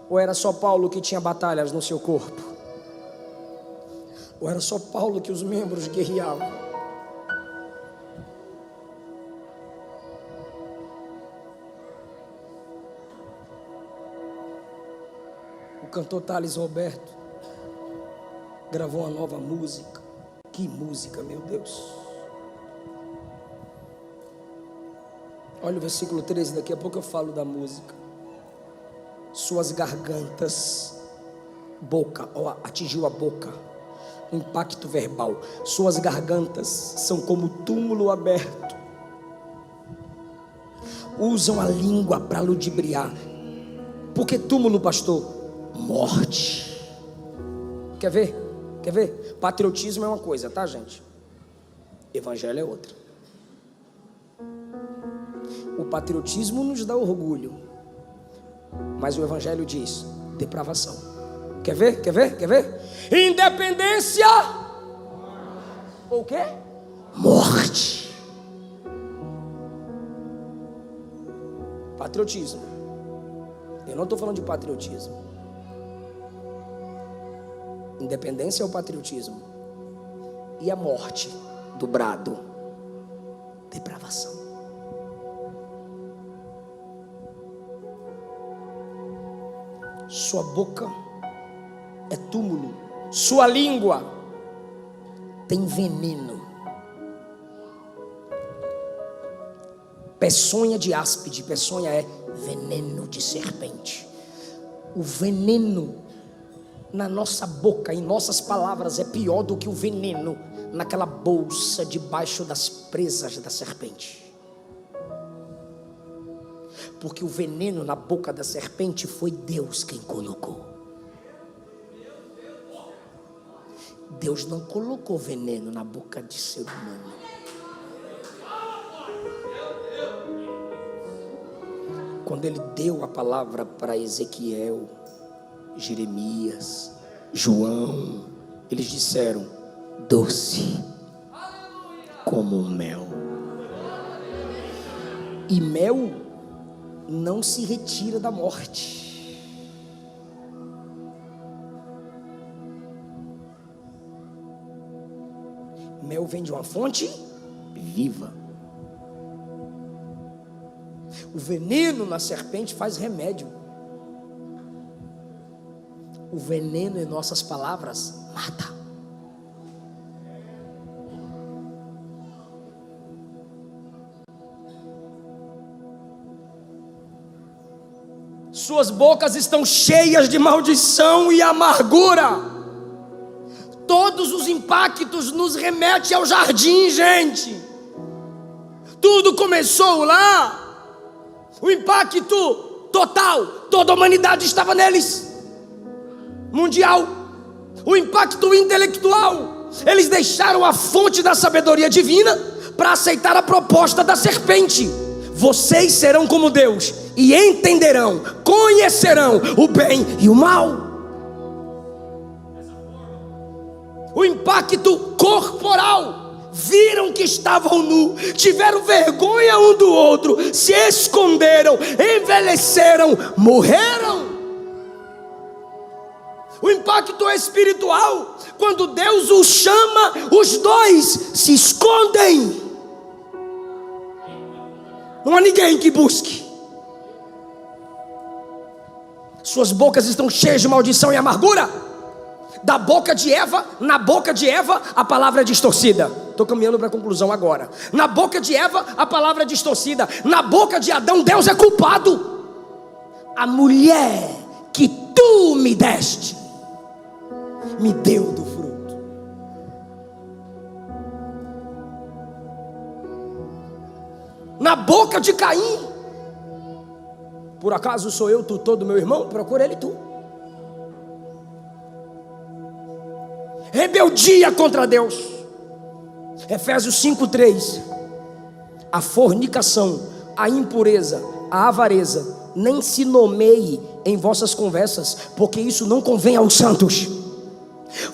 Ou era só Paulo que tinha batalhas no seu corpo? Ou era só Paulo que os membros guerreavam? O cantor Thales Roberto gravou uma nova música. Que música, meu Deus! Olha o versículo 13, daqui a pouco eu falo da música. Suas gargantas, boca, ó, atingiu a boca, um impacto verbal. Suas gargantas são como túmulo aberto. Usam a língua para ludibriar. Por que túmulo, pastor? Morte. Quer ver? Quer ver? Patriotismo é uma coisa, tá, gente? Evangelho é outra. O patriotismo nos dá orgulho, mas o evangelho diz depravação. Quer ver? Quer ver? Quer ver? Independência ou o quê? Morte. Patriotismo. Eu não estou falando de patriotismo. Independência é o patriotismo. E a morte do brado? Depravação. Sua boca é túmulo, sua língua tem veneno. Peçonha de áspide, peçonha é veneno de serpente. O veneno na nossa boca, em nossas palavras, é pior do que o veneno naquela bolsa debaixo das presas da serpente. Porque o veneno na boca da serpente foi Deus quem colocou. Deus não colocou veneno na boca de ser humano. Quando ele deu a palavra para Ezequiel, Jeremias, João, eles disseram: doce como o mel. E mel não se retira da morte. Mel vem de uma fonte viva. O veneno na serpente faz remédio. O veneno em nossas palavras mata. Suas bocas estão cheias de maldição e amargura. Todos os impactos nos remetem ao jardim, gente. Tudo começou lá. O impacto total, toda a humanidade estava neles. Mundial. O impacto intelectual. Eles deixaram a fonte da sabedoria divina para aceitar a proposta da serpente. Vocês serão como Deus e entenderão, conhecerão o bem e o mal. O impacto corporal. Viram que estavam nu, tiveram vergonha um do outro, se esconderam, envelheceram, morreram. O impacto espiritual, quando Deus os chama, os dois se escondem. Não há ninguém que busque. Suas bocas estão cheias de maldição e amargura. Da boca de Eva, na boca de Eva, a palavra é distorcida. Estou caminhando para a conclusão agora. Na boca de Eva, a palavra é distorcida. Na boca de Adão, Deus é culpado. A mulher que tu me deste, me deu do fruto. Na boca de Caim, por acaso sou eu tutor do meu irmão? Procura ele tu. Rebeldia contra Deus. Efésios 5:3. A fornicação, a impureza, a avareza nem se nomeie em vossas conversas, porque isso não convém aos santos.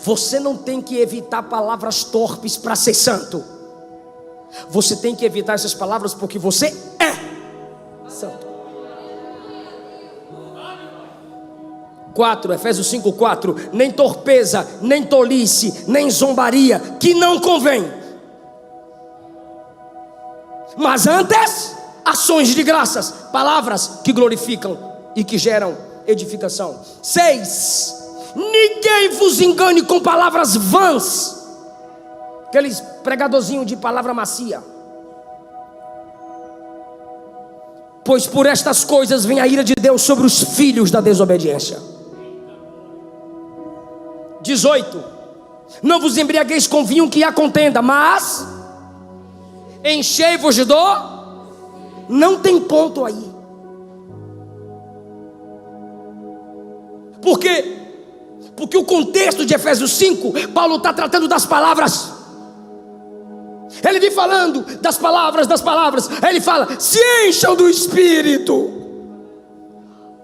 Você não tem que evitar palavras torpes para ser santo. Você tem que evitar essas palavras porque você é santo. 4, Efésios 5:4. Nem torpeza, nem tolice, nem zombaria, que não convém, mas antes ações de graças, palavras que glorificam e que geram edificação. 6. Ninguém vos engane com palavras vãs. Aqueles pregadorzinhos de palavra macia. Pois por estas coisas vem a ira de Deus sobre os filhos da desobediência. 18. Não vos embriagueis com vinho que há contenda, mas enchei-vos de dor. Não tem ponto aí. Por quê? Porque o contexto de Efésios 5, Paulo está tratando das palavras. Ele vem falando das palavras. Aí ele fala: se encham do Espírito.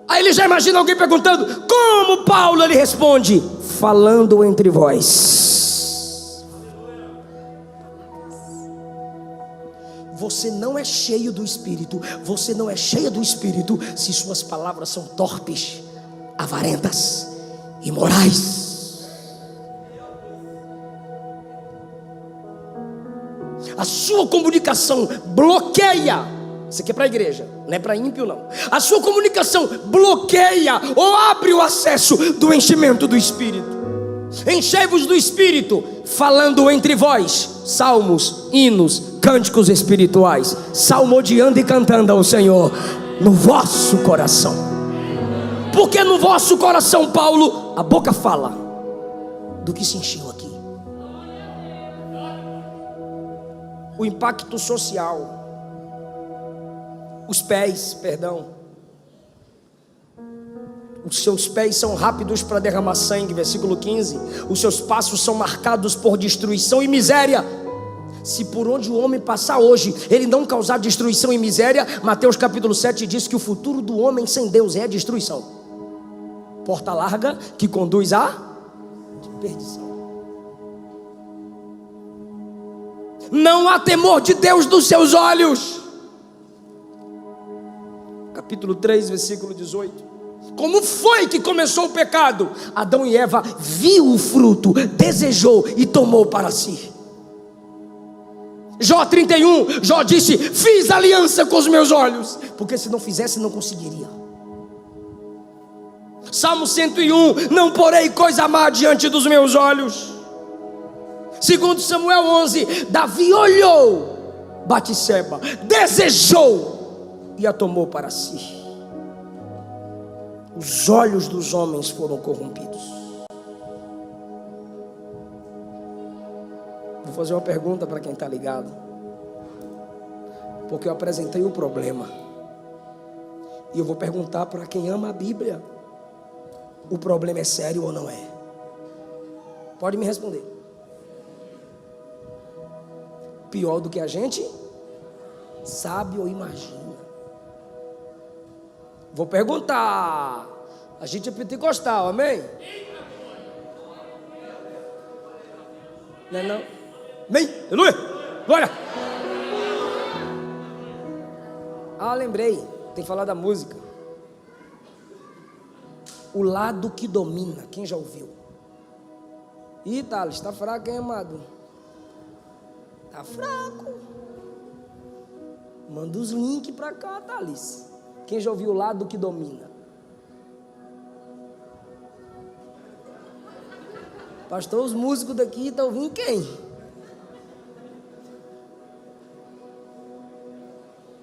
Aí ele já imagina alguém perguntando: como Paulo? Ele responde: falando entre vós. Você não é cheio do Espírito. Você não é cheia do Espírito se suas palavras são torpes, avarentas, imorais. A sua comunicação bloqueia. Isso aqui é para a igreja, não é para ímpio não. A sua comunicação bloqueia ou abre o acesso do enchimento do Espírito. Enchei-vos do Espírito, falando entre vós salmos, hinos, cânticos espirituais, salmodiando e cantando ao Senhor no vosso coração. Porque no vosso coração, Paulo, a boca fala do que se encheu aqui. O impacto social. Os seus pés são rápidos para derramar sangue, versículo 15. Os seus passos são marcados por destruição e miséria. Se por onde o homem passar hoje, ele não causar destruição e miséria, Mateus capítulo 7 diz que o futuro do homem sem Deus é a destruição. Porta larga que conduz à perdição. Não há temor de Deus nos seus olhos. Capítulo 3, versículo 18. Como foi que começou o pecado? Adão e Eva viu o fruto, desejou e tomou para si. Jó 31, Jó disse: fiz aliança com os meus olhos, porque se não fizesse não conseguiria. Salmo 101, não porei coisa má diante dos meus olhos. Segundo Samuel 11, Davi olhou Batseba, desejou e a tomou para si. Os olhos dos homens foram corrompidos. Vou fazer uma pergunta para quem está ligado, porque eu apresentei o problema, e eu vou perguntar para quem ama a Bíblia: o problema é sério ou não é? Pode me responder. Pior do que a gente sabe ou imagina. Vou perguntar. A gente é pentecostal, amém? Não é não? Amém? Aleluia! Glória! Ah, lembrei. Tem que falar da música. O lado que domina. Quem já ouviu? Ih, Thales, está fraco, hein, amado? Está fraco. Manda os links para cá, Thales. Quem já ouviu o lado que domina? Pastor, os músicos daqui estão ouvindo quem?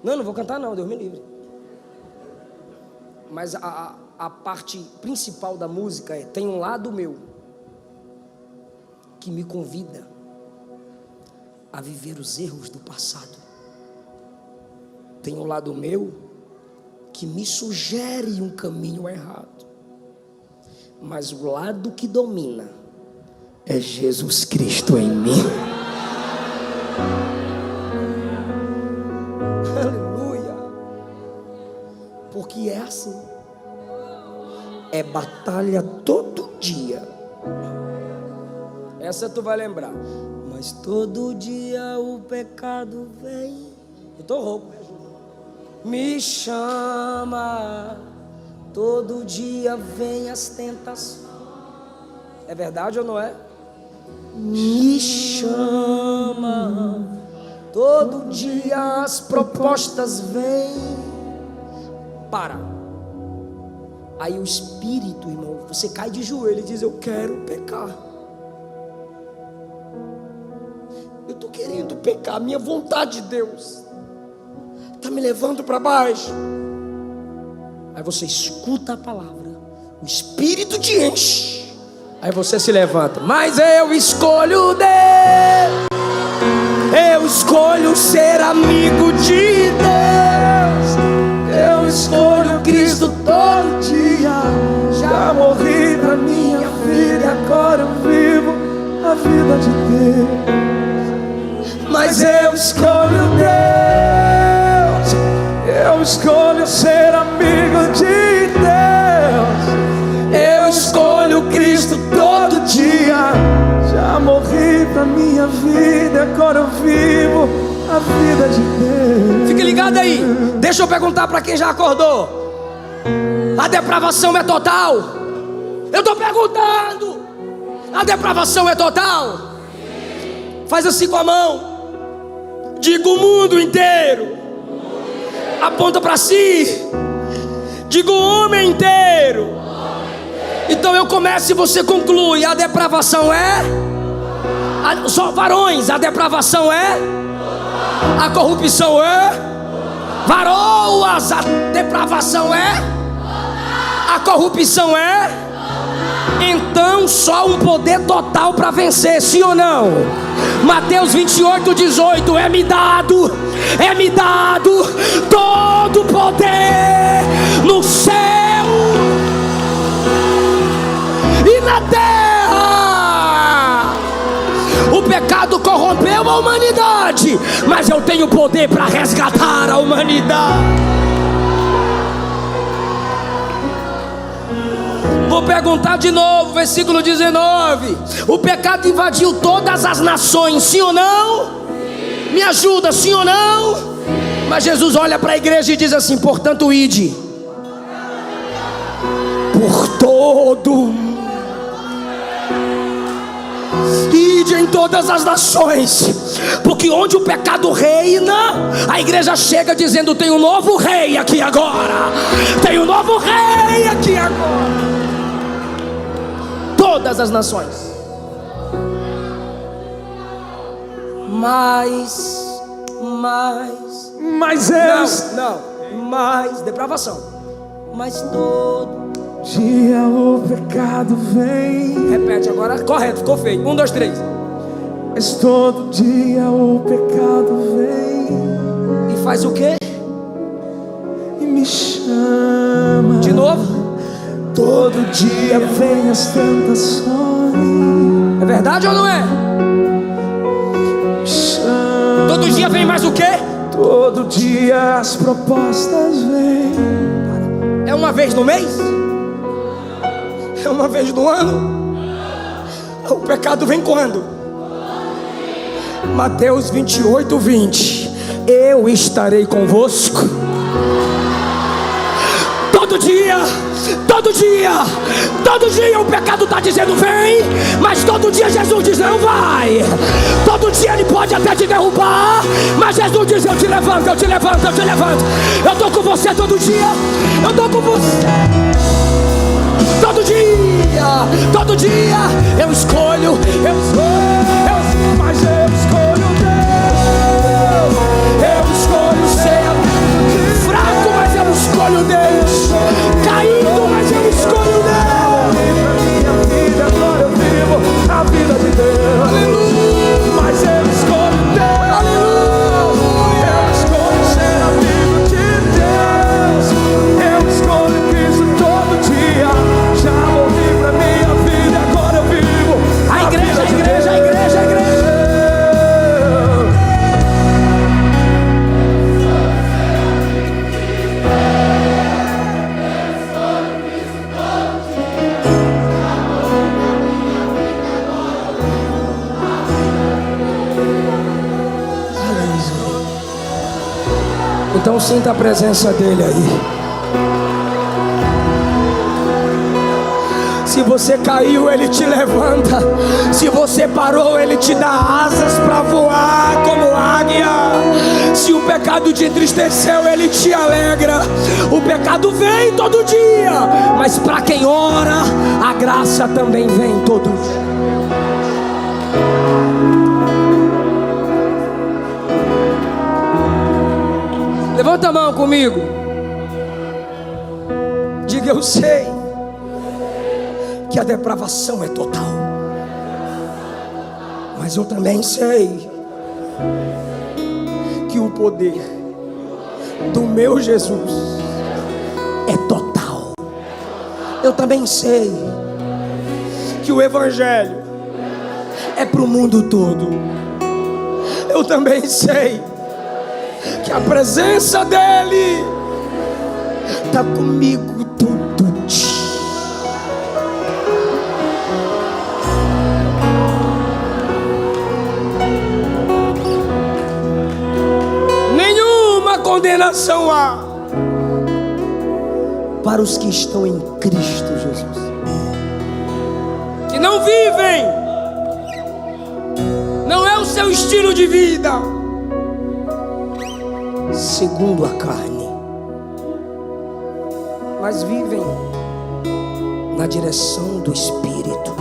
Não vou cantar não, Deus me livre. Mas a parte principal da música é: tem um lado meu que me convida a viver os erros do passado. Tem um lado meu que me sugere um caminho errado. Mas o lado que domina é Jesus Cristo em mim. Aleluia. Porque é assim. É batalha todo dia. Essa tu vai lembrar. Mas todo dia o pecado vem. Eu tô rouco. Me chama. Todo dia vem as tentações. É verdade ou não é? Me chama. Todo dia as propostas vêm. Para. Aí o Espírito, irmão, você cai de joelho e diz: eu quero pecar. Eu estou querendo pecar. A minha vontade de Deus está me levando para baixo. Aí você escuta a palavra, o Espírito te enche. Aí você se levanta. Mas eu escolho Deus. Eu escolho ser amigo de Deus. Eu escolho Cristo todo dia. Já morri pra minha vida e agora eu vivo a vida de Deus. Mas eu escolho Deus. Eu escolho ser amigo de Deus. Eu escolho Cristo todo dia. Já morri pra minha vida, agora eu vivo a vida de Deus. Fique ligado aí. Deixa eu perguntar para quem já acordou. A depravação é total? Eu estou perguntando. A depravação é total? Faz assim com a mão. Diga o mundo inteiro. Aponta para si. Diga o homem inteiro. Então eu começo e você conclui. A depravação é? Só varões, a depravação é? A corrupção é? Varoas, a depravação é? A corrupção é? Então só um poder total para vencer, sim ou não? Mateus 28:18, é-me dado todo poder no céu e na terra. O pecado corrompeu a humanidade, mas eu tenho poder para resgatar a humanidade. Vou perguntar de novo, versículo 19. O pecado invadiu todas as nações, sim ou não? Sim. Me ajuda, sim ou não? Sim. Mas Jesus olha para a igreja e diz assim: portanto, ide por todo mundo. Ide em todas as nações, porque onde o pecado reina, a igreja chega dizendo: tem um novo rei aqui agora. Tem um novo rei aqui agora. Todas as nações. Mais depravação. Mas todo dia o pecado vem. Repete agora, correto, ficou feio. 1, 2, 3. Mas todo dia o pecado vem. E faz o quê? E me chama. De novo. Todo dia vem as tentações. É verdade ou não é? Chama. Todo dia vem mais o quê? Todo dia as propostas vêm. É uma vez no mês? É uma vez no ano? O pecado vem quando? Mateus 28:20. Eu estarei convosco todo dia. Todo dia o pecado está dizendo vem, mas todo dia Jesus diz não vai. Todo dia ele pode até te derrubar, mas Jesus diz eu te levanto. Eu estou com você todo dia. Eu estou com você todo dia. Eu escolho, mas eu escolho Deus. Eu escolho ser fraco, mas eu escolho Deus. Caído, mas eu escolho Deus. Minha vida agora eu vivo a vida de Deus. Aleluia. Mas eu escolho Deus. Aleluia. Eu escolho ser amigo de Deus. Eu escolho Cristo todo dia. Já morri pra minha vida, agora eu vivo A igreja. Então sinta a presença dele aí. Se você caiu, ele te levanta. Se você parou, ele te dá asas para voar como águia. Se o pecado te entristeceu, ele te alegra. O pecado vem todo dia, mas para quem ora, a graça também vem todo dia. Levanta a mão comigo. Diga: eu sei que a depravação é total, mas eu também sei que o poder do meu Jesus é total. Eu também sei que o evangelho é para o mundo todo. Eu também sei que a presença dele está comigo todo dia. Nenhuma condenação há para os que estão em Cristo Jesus, que não vivem, não é o seu estilo de vida, segundo a carne, mas vivem na direção do Espírito.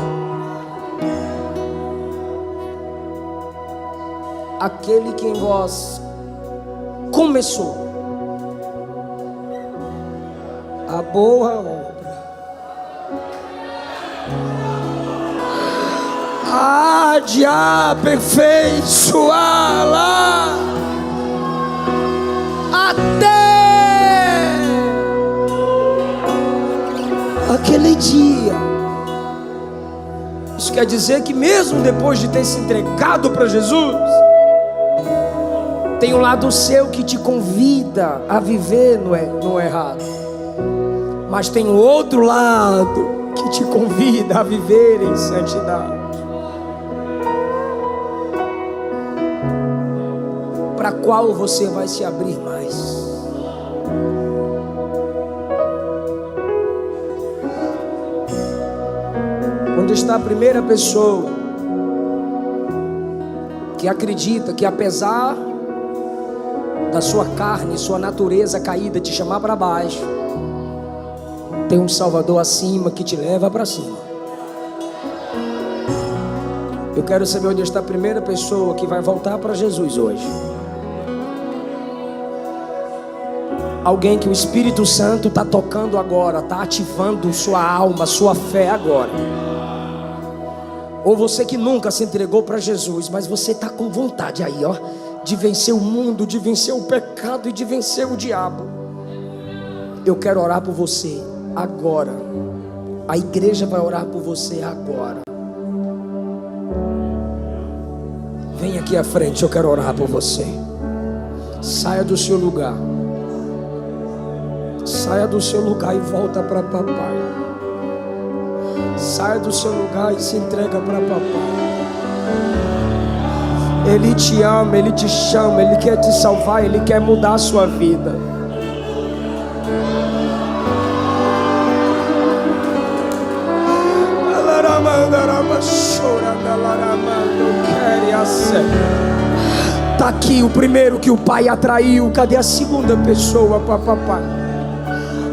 Aquele que em vós começou a boa obra, há de aperfeiçoá-la até aquele dia. Isso quer dizer que mesmo depois de ter se entregado para Jesus, tem um lado seu que te convida a viver no errado, mas tem um outro lado que te convida a viver em santidade. Para qual você vai se abrir mais? Onde está a primeira pessoa que acredita que apesar da sua carne, sua natureza caída te chamar para baixo, tem um Salvador acima que te leva para cima? Eu quero saber onde está a primeira pessoa que vai voltar para Jesus hoje. Alguém que o Espírito Santo está tocando agora, está ativando sua alma, sua fé agora. Ou você que nunca se entregou para Jesus, mas você está com vontade aí, ó, de vencer o mundo, de vencer o pecado e de vencer o diabo. Eu quero orar por você agora. A igreja vai orar por você agora. Vem aqui à frente, eu quero orar por você. Saia do seu lugar. Saia do seu lugar e volta para papai. Saia do seu lugar e se entrega para papai. Ele te ama, Ele te chama, Ele quer te salvar, Ele quer mudar a sua vida. Está aqui o primeiro que o pai atraiu. Cadê a segunda pessoa para papai?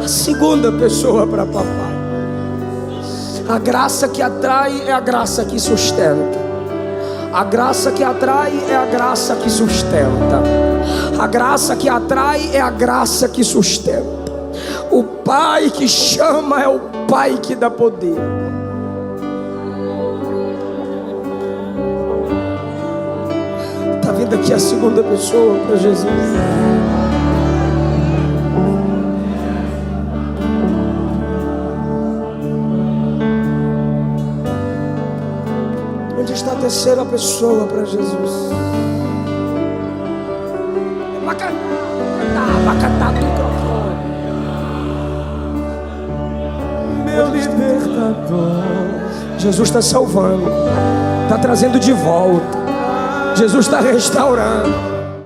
A segunda pessoa para papai. A graça que atrai é a graça que sustenta. A graça que atrai é a graça que sustenta. A graça que atrai é a graça que sustenta. O Pai que chama é o Pai que dá poder. Está vindo aqui a segunda pessoa para Jesus. Onde está a terceira pessoa para Jesus? Meu libertador. Jesus está salvando, está trazendo de volta. Jesus está restaurando.